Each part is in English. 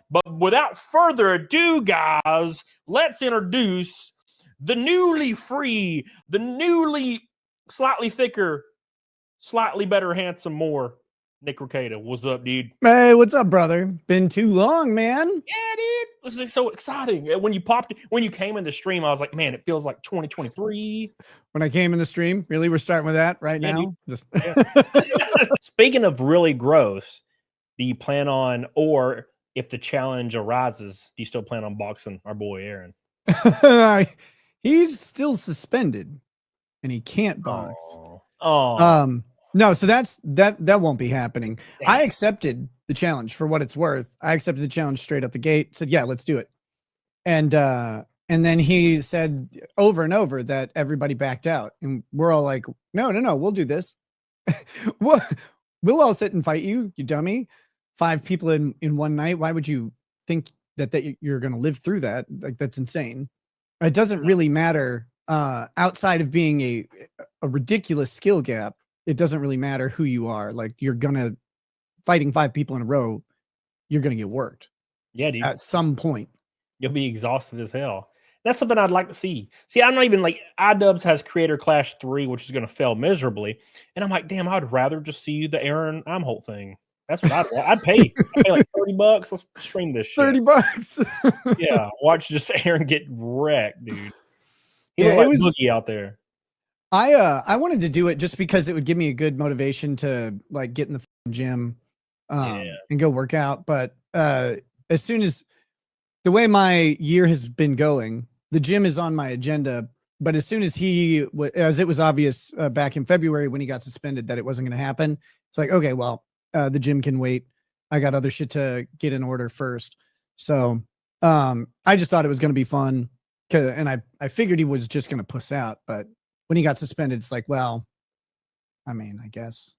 But without further ado, guys, let's introduce the newly free, the newly slightly thicker, slightly better, handsome, more Nick Rekieta. What's up, dude? Hey, what's up, brother? Been too long, man. Yeah, dude. This is so exciting. When you came in the stream, I was like, man, it feels like 2023. When I came in the stream, really, we're starting with that right now. Just Speaking of really gross, do you plan on, or if the challenge arises, do you still plan on boxing our boy Aaron? He's still suspended, and he can't box. Oh. No, so that won't be happening. Dang. I accepted the challenge for what it's worth. I accepted the challenge straight out the gate. Said, yeah, let's do it. And then he said over and over that everybody backed out, and we're all like, no, we'll do this. We'll all sit and fight you, you dummy. 5 people in one night. Why would you think that you're going to live through that? Like, that's insane. It doesn't really matter outside of being a ridiculous skill gap. It doesn't really matter who you are. Like, you're gonna fighting 5 people in a row, you're gonna get worked. Yeah, dude. At some point, you'll be exhausted as hell. That's something I'd like to see. See, I'm not even like iDubbbz has Creator Clash 3, which is going to fail miserably, and I'm like, damn, I'd rather just see the Aaron Imholte thing. That's what I'd want. I'd pay like $30. Let's stream this shit. $30. Yeah, watch just Aaron get wrecked, dude. He looked like Boogie out there. I wanted to do it just because it would give me a good motivation to like get in the gym and go work out. But as soon as the way my year has been going, the gym is on my agenda. But as soon as as it was obvious back in February when he got suspended that it wasn't going to happen, it's like, okay, well, the gym can wait. I got other shit to get in order first. So I just thought it was going to be fun. And I figured he was just going to puss out, but when he got suspended, it's like, well, I mean, I guess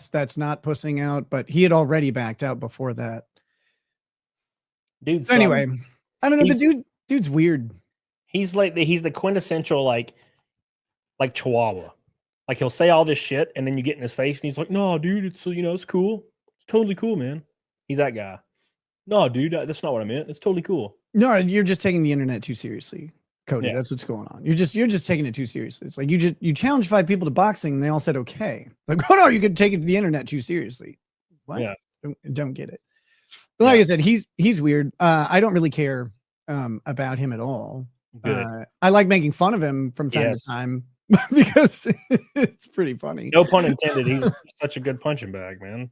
that's not pussing out, but he had already backed out before that. Dude. Anyway, I don't know. The dude's weird. He's the quintessential like Chihuahua. Like, he'll say all this shit, and then you get in his face, and he's like, "No, dude, it's it's cool. It's totally cool, man." He's that guy. No, dude, that's not what I meant. It's totally cool. No, you're just taking the internet too seriously, Cody. Yeah. That's what's going on. You're just taking it too seriously. It's like you challenged 5 people to boxing, and they all said okay. Like, oh no, you could take it to the internet too seriously. What? Yeah. Don't get it. But like I said, he's weird. I don't really care about him at all. I like making fun of him from time to time because it's pretty funny. No pun intended. He's such a good punching bag, man.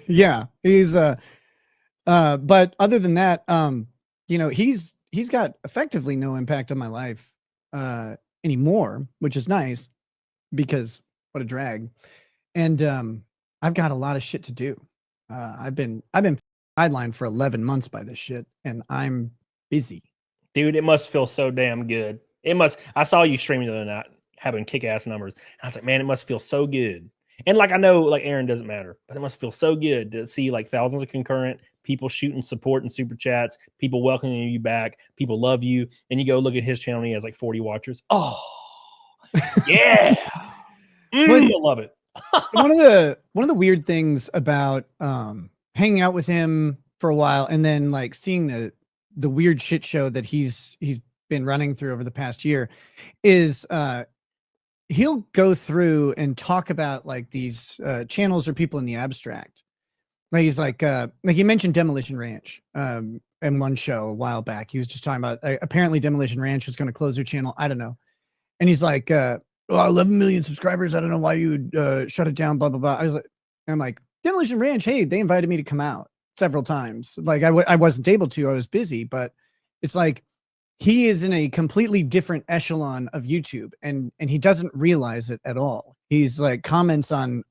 Yeah, he's but other than that, he's got effectively no impact on my life anymore, which is nice because what a drag. And I've got a lot of shit to do. I've been sidelined for 11 months by this shit, and I'm busy. Dude, it must feel so damn good. It must. I saw you streaming the other night having kick-ass numbers. I was like, man, it must feel so good. And like, I know like Aaron doesn't matter, but it must feel so good to see like thousands of concurrent people shooting support and super chats, people welcoming you back, people love you, and you go look at his channel and he has like 40 watchers. Oh, yeah. I love it. One of the weird things about hanging out with him for a while and then like seeing the weird shit show that he's been running through over the past year is he'll go through and talk about like these channels or people in the abstract. Like he's like he mentioned Demolition Ranch in one show a while back. He was just talking about apparently Demolition Ranch was going to close their channel. I don't know. And he's like, 11 million subscribers. I don't know why you would shut it down, blah, blah, blah. I'm like, Demolition Ranch, hey, they invited me to come out several times. Like I wasn't able to, I was busy, but it's like, he is in a completely different echelon of YouTube and he doesn't realize it at all. He's like comments on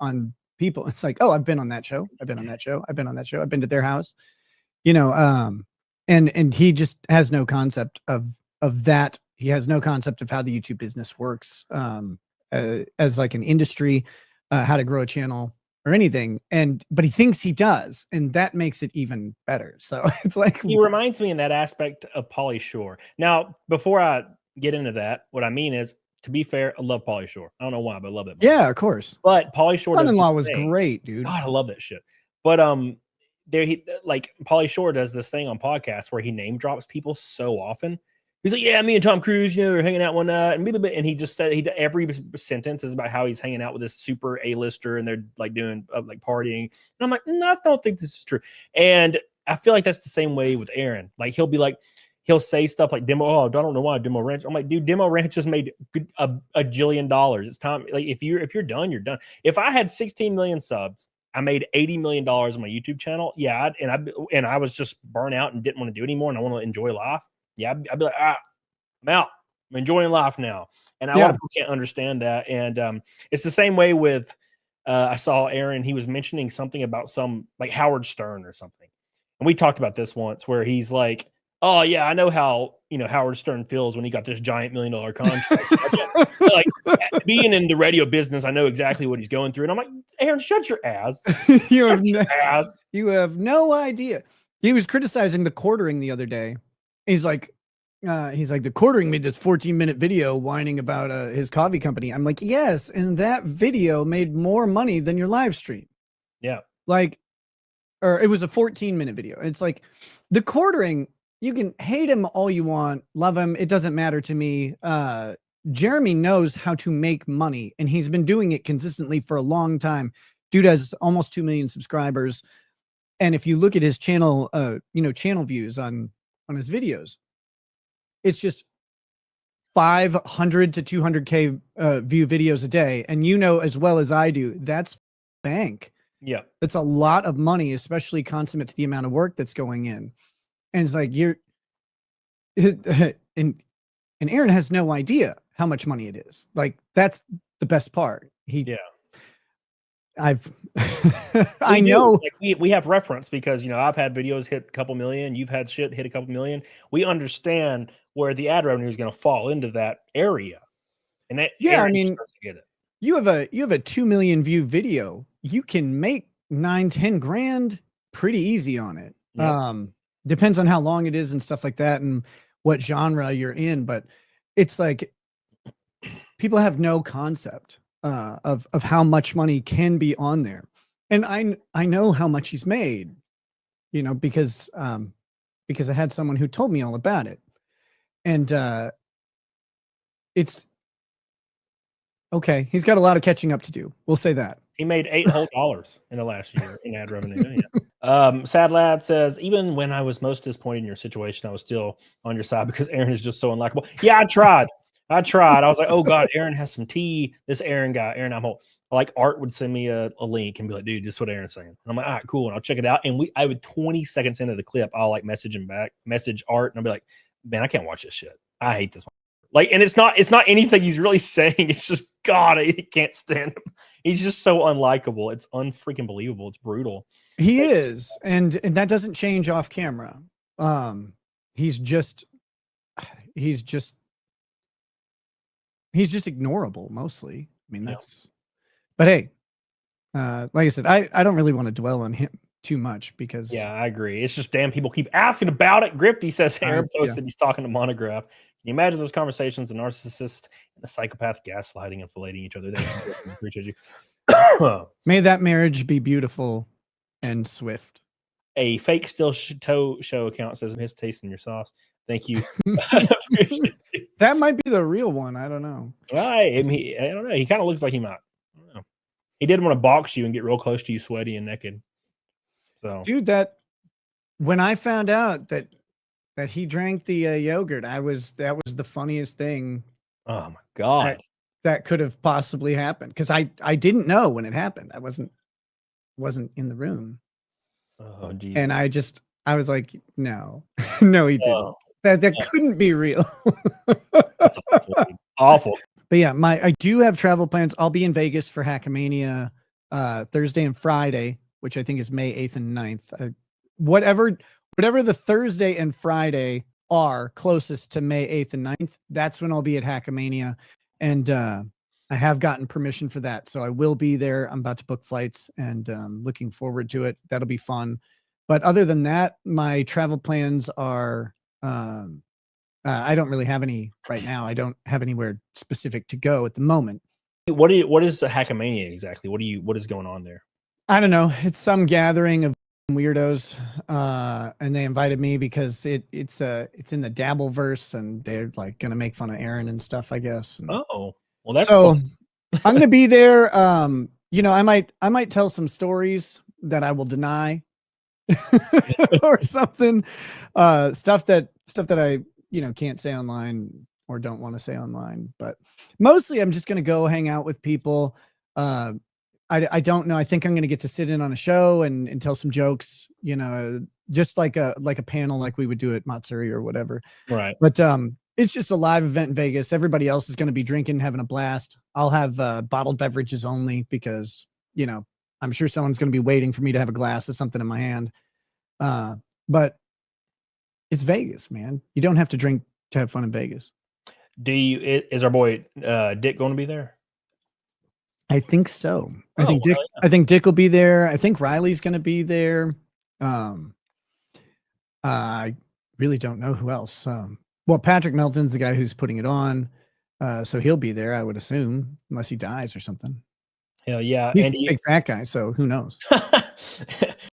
people. It's like, oh, I've been on that show. I've been on that show. I've been on that show. I've been to their house, and he just has no concept of that. He has no concept of how the YouTube business works as like an industry, how to grow a channel or anything. But he thinks he does. And that makes it even better. So it's like, he reminds me in that aspect of Pauly Shore. Now, before I get into that, what I mean is, to be fair, I love Pauly Shore. I don't know why, but I love it. Yeah, of course. But Pauly Shore, son-in-law was great, dude. God, I love that shit. But like Pauly Shore does this thing on podcasts where he name drops people so often. He's like, yeah, me and Tom Cruise, are hanging out one night, and he just said every sentence is about how he's hanging out with this super A-lister, and they're like doing like partying. And I'm like, no, I don't think this is true. And I feel like that's the same way with Aaron. Like he'll say stuff like Demo. Oh, I don't know why Demo Ranch. I'm like, dude, Demo Ranch just made a jillion dollars. It's time. Like if you're done, you're done. If I had 16 million subs, I made $80 million on my YouTube channel. Yeah, and I was just burnt out and didn't want to do anymore, and I want to enjoy life. Yeah, I'd be like, I'm out. I'm enjoying life now. And a lot of people can't understand that. And it's the same way with, I saw Aaron, he was mentioning something about some like Howard Stern or something. And we talked about this once where he's like, oh yeah, I know how, Howard Stern feels when he got this giant $1 million contract. Like being in the radio business, I know exactly what he's going through. And I'm like, Aaron, shut your ass. You have no idea. He was criticizing the quartering the other day. He's like, the quartering made this 14-minute video whining about his coffee company. I'm like, yes, and that video made more money than your live stream. Yeah. Like, or it was a 14-minute video. And it's like the quartering, you can hate him all you want, love him. It doesn't matter to me. Jeremy knows how to make money, and he's been doing it consistently for a long time. Dude has almost 2 million subscribers. And if you look at his channel, channel views on his videos, it's just 500 to 200K view videos a day. And as well as I do, that's bank. Yeah. That's a lot of money, especially consummate to the amount of work that's going in. And it's like and Aaron has no idea how much money it is. Like that's the best part. I know like we have reference because I've had videos hit a couple million, you've had shit hit a couple million. We understand where the ad revenue is going to fall into that area. And that I mean, get it. You have a 2 million view video, you can make 9-10 grand pretty easy on it. Yep. Depends on how long it is and stuff like that and what genre you're in, but it's like people have no concept of how much money can be on there. And I know how much he's made, because I had someone who told me all about it. And it's okay. He's got a lot of catching up to do. We'll say that. He made $8 whole in the last year in ad revenue. Yeah. Sad Lad says, even when I was most disappointed in your situation, I was still on your side because Aaron is just so unlikable. Yeah, I tried. I was like, oh God, Aaron has some tea. This Aaron guy, Aaron Imholte. Like Art would send me a link and be like, dude, this is what Aaron's saying. And I'm like, all right, cool. And I'll check it out. And I would 20 seconds into the clip, I'll like message him back, message Art. And I'll be like, man, I can't watch this shit. I hate this one. Like, and it's not anything he's really saying. It's just, God, I can't stand him. He's just so unlikable. It's unfreaking believable. It's brutal. He is. And that doesn't change off camera. He's just ignorable mostly. I mean, but hey, like I said, I don't really want to dwell on him too much because I agree. It's just damn people keep asking about it. Grifty says Aaron posted he's talking to Monograph. Can you imagine those conversations? The narcissist and the psychopath gaslighting and filleting each other. They appreciate you. May that marriage be beautiful and swift. A fake still toe show account says his taste in your sauce. Thank you. That might be the real one. I don't know. I don't know. He kind of looks like he might. I don't know. He did want to box you and get real close to you, sweaty and naked. So, dude, when I found out that he drank the yogurt, that was the funniest thing. Oh my God, that could have possibly happened because I didn't know when it happened. I wasn't in the room. Oh geez. And I was like, no, no, he didn't. That couldn't be real. That's awful. But yeah, I do have travel plans. I'll be in Vegas for Hackamania Thursday and Friday, which I think is May 8th and 9th. Whatever the Thursday and Friday are closest to May 8th and 9th, that's when I'll be at Hackamania. And I have gotten permission for that. So I will be there. I'm about to book flights and looking forward to it. That'll be fun. But other than that, my travel plans are, I don't really have any right now. I don't have anywhere specific to go at the moment. What is a Hackamania exactly? What is going on there? I don't know. It's some gathering of weirdos, and they invited me because it's in the Dabbleverse, and they're like gonna make fun of Aaron and stuff, I guess. And Oh, well, that's so cool. I'm gonna be there. I might tell some stories that I will deny or something. Stuff that I can't say online or don't want to say online. But mostly I'm just gonna go hang out with people. I don't know. I think I'm going to get to sit in on a show and tell some jokes, just like a panel like we would do at Matsuri or whatever. Right. But it's just a live event in Vegas. Everybody else is going to be drinking, having a blast. I'll have bottled beverages only because, I'm sure someone's going to be waiting for me to have a glass of something in my hand. But it's Vegas, man. You don't have to drink to have fun in Vegas. Is our boy Dick going to be there? I think so. I Oh, think Dick. well, yeah. I think Dick will be there. I think Riley's going to be there. I really don't know who else. Well, Patrick Melton's the guy who's putting it on, so he'll be there. I would assume, unless he dies or something. Hell yeah. He's And a big fat guy, so who knows?